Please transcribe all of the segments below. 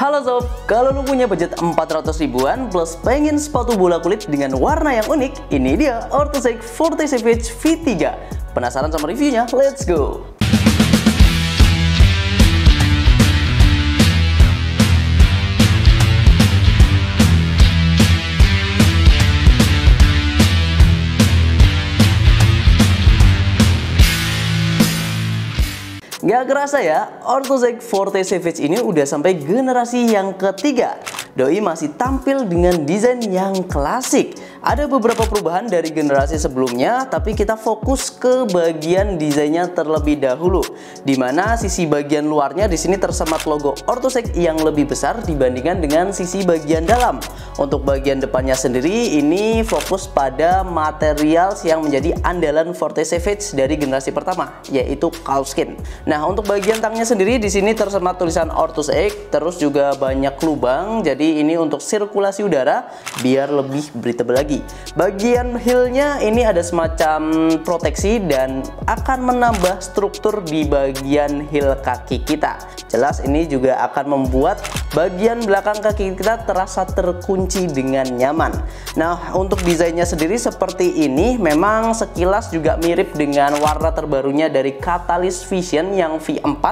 Halo sob, kalau lu punya budget 400 ribuan plus pengen sepatu bola kulit dengan warna yang unik, ini dia Orthozac Forte Savage V3. Penasaran sama reviewnya? Let's go! Gak kerasa ya, Orthozac Forte Savage ini udah sampai generasi yang ketiga. Doi masih tampil dengan desain yang klasik. Ada beberapa perubahan dari generasi sebelumnya, tapi kita fokus ke bagian desainnya terlebih dahulu. Dimana sisi bagian luarnya di sini tersemat logo Orthozac yang lebih besar dibandingkan dengan sisi bagian dalam. Untuk bagian depannya sendiri, ini fokus pada material yang menjadi andalan Forte Savage dari generasi pertama, yaitu calfskin. Nah, untuk bagian tangnya sendiri di sini tersemat tulisan Orthozac, terus juga banyak lubang. Jadi ini untuk sirkulasi udara biar lebih breathable lagi. Bagian heelnya ini ada semacam proteksi dan akan menambah struktur di bagian heel kaki kita. Jelas ini juga akan membuat bagian belakang kaki kita terasa terkunci dengan nyaman. Nah, untuk desainnya sendiri seperti ini, memang sekilas juga mirip dengan warna terbarunya dari Catalyst Vision yang V4,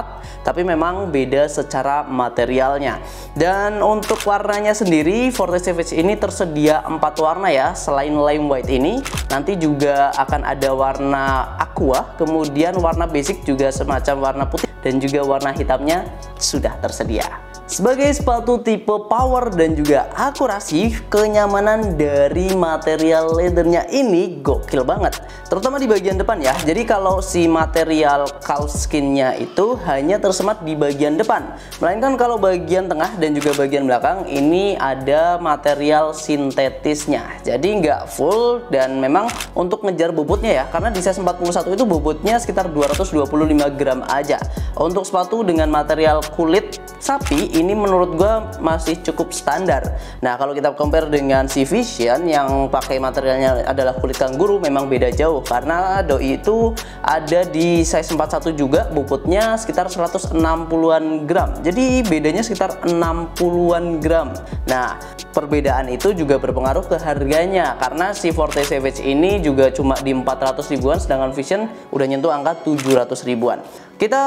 tapi memang beda secara materialnya. Dan untuk warnanya sendiri, Forte Savage ini tersedia 4 warna ya. Selain lime white ini, nanti juga akan ada warna aqua, kemudian warna basic juga semacam warna putih, dan juga warna hitamnya sudah tersedia. Sebagai sepatu tipe power dan juga akurasi, kenyamanan dari material leathernya ini gokil banget, terutama di bagian depan ya. Jadi kalau si material calfskinnya itu hanya tersemat di bagian depan, melainkan kalau bagian tengah dan juga bagian belakang ini ada material sintetisnya. Jadi nggak full, dan memang untuk ngejar bobotnya ya, karena di size 41 itu bobotnya sekitar 225 gram aja. Untuk sepatu dengan material kulit sapi ini menurut gua masih cukup standar. Nah, kalau kita compare dengan si Vision yang pakai materialnya adalah kulit kanguru, memang beda jauh, karena doi itu ada di size 41 juga, bobotnya sekitar 160-an gram. Jadi bedanya sekitar 60-an gram. Nah, perbedaan itu juga berpengaruh ke harganya, karena si Forte Savage ini juga cuma di 400 ribuan, sedangkan Vision udah nyentuh angka 700 ribuan. Kita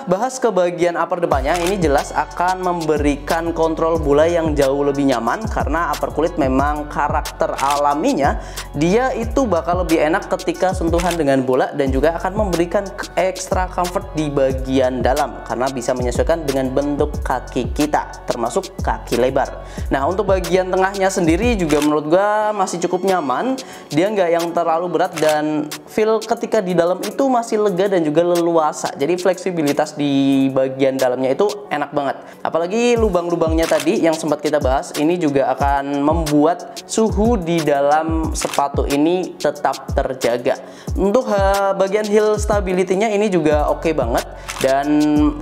bahas ke bagian upper depannya. Ini jelas akan memberikan kontrol bola yang jauh lebih nyaman, karena upper kulit memang karakter alaminya dia itu bakal lebih enak ketika sentuhan dengan bola, dan juga akan memberikan extra comfort di bagian dalam karena bisa menyesuaikan dengan bentuk kaki kita, termasuk kaki lebar. Nah, untuk bagian tengahnya sendiri juga menurut gua masih cukup nyaman. Dia nggak yang terlalu berat, dan feel ketika di dalam itu masih lega dan juga leluasa. Jadi fleksibilitas di bagian dalamnya itu enak banget. Apalagi lubang-lubangnya tadi yang sempat kita bahas, ini juga akan membuat suhu di dalam sepatu ini tetap terjaga. Untuk bagian heel stability-nya ini juga oke banget, dan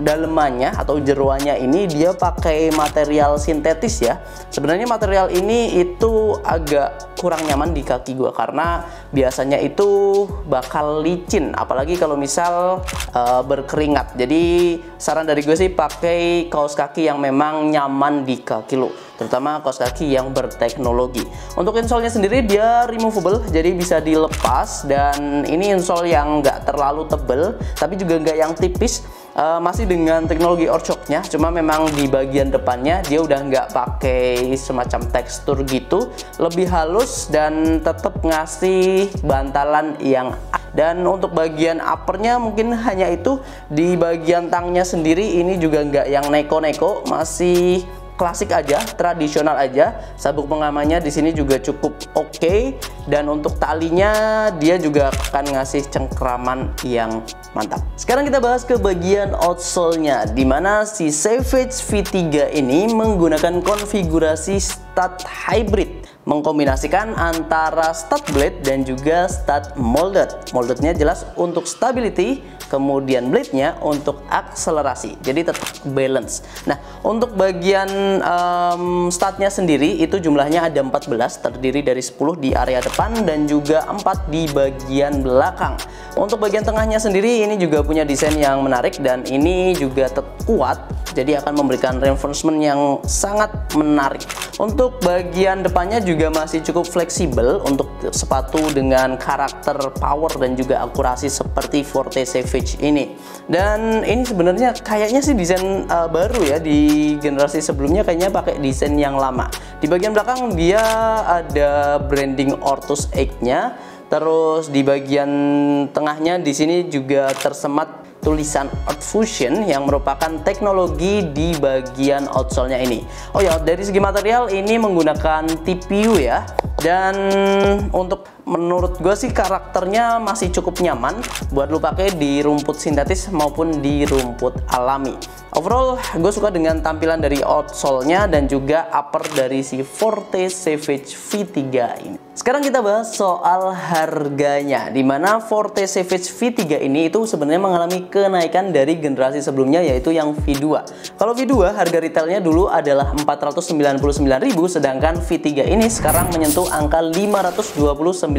dalemannya atau jeroannya ini dia pakai material sintetis ya. Sebenarnya material ini itu agak kurang nyaman di kaki gua, karena biasanya itu bakal licin, apalagi kalau misal berkeringat. Jadi saran dari gue sih pakai kaos kaki yang memang nyaman di kaki lo, terutama kaos kaki yang berteknologi. Untuk insole-nya sendiri dia removable, jadi bisa dilepas, dan ini insole yang nggak terlalu tebel tapi juga nggak yang tipis. Masih dengan teknologi Orchok-nya, cuma memang di bagian depannya dia udah nggak pakai semacam tekstur gitu, lebih halus dan tetap ngasih bantalan yang. Dan untuk bagian uppernya mungkin hanya itu. Di bagian tangnya sendiri ini juga nggak yang neko-neko, masih klasik aja, tradisional aja. Sabuk pengamannya di sini juga cukup oke, dan untuk talinya dia juga akan ngasih cengkraman yang mantap. Sekarang kita bahas ke bagian outsole-nya, dimana si Savage V3 ini menggunakan konfigurasi stud hybrid. mengkombinasikan antara stud blade dan juga stud molded. Moldednya jelas untuk stability, kemudian blade-nya untuk akselerasi, jadi tetap balance. Nah, untuk bagian studnya sendiri itu jumlahnya ada 14, terdiri dari 10 di area depan dan juga 4 di bagian belakang. Untuk bagian tengahnya sendiri ini juga punya desain yang menarik dan ini juga kuat, jadi akan memberikan reinforcement yang sangat menarik. Untuk bagian depannya juga masih cukup fleksibel untuk sepatu dengan karakter power dan juga akurasi seperti Forte Savage ini. Dan ini sebenarnya kayaknya sih desain baru ya, di generasi sebelumnya kayaknya pakai desain yang lama. Di bagian belakang dia ada branding Ortus 8-nya. Terus di bagian tengahnya di sini juga tersemat tulisan Earth Fusion yang merupakan teknologi di bagian outsole-nya ini. Oh ya, dari segi material ini menggunakan TPU ya. Dan untuk menurut gue sih karakternya masih cukup nyaman buat lu pakai di rumput sintetis maupun di rumput alami. Overall gue suka dengan tampilan dari outsole-nya dan juga upper dari si Forte Savage V3 ini. Sekarang kita bahas soal harganya, dimana Forte Savage V3 ini itu sebenarnya mengalami kenaikan dari generasi sebelumnya, yaitu yang V2. Kalau V2 harga retailnya dulu adalah 499.000, sedangkan V3 ini sekarang menyentuh angka 529.000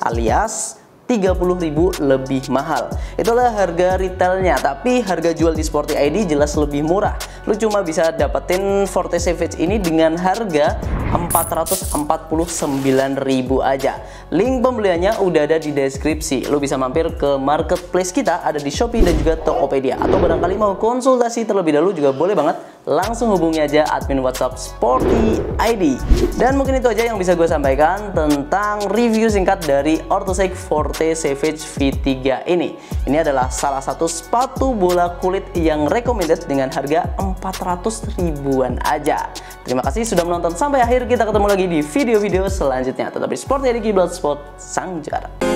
alias 30.000 lebih mahal. Itulah harga retailnya, tapi harga jual di Sporty ID jelas lebih murah. Lu cuma bisa dapetin Forte Savage ini dengan harga 449.000 aja. Link pembeliannya udah ada di deskripsi. Lu bisa mampir ke marketplace kita, ada di Shopee dan juga Tokopedia. Atau barangkali mau konsultasi terlebih dahulu juga boleh banget, langsung hubungi aja admin WhatsApp Sporty ID. Dan mungkin itu aja yang bisa gue sampaikan tentang review singkat dari Ortosec Forte Savage V3 ini. Ini adalah salah satu sepatu bola kulit yang recommended dengan harga 400 ribuan aja. Terima kasih sudah menonton sampai akhir. Kita ketemu lagi di video-video selanjutnya. Tetap di Sporty ID, Kiblat Sport sang juara.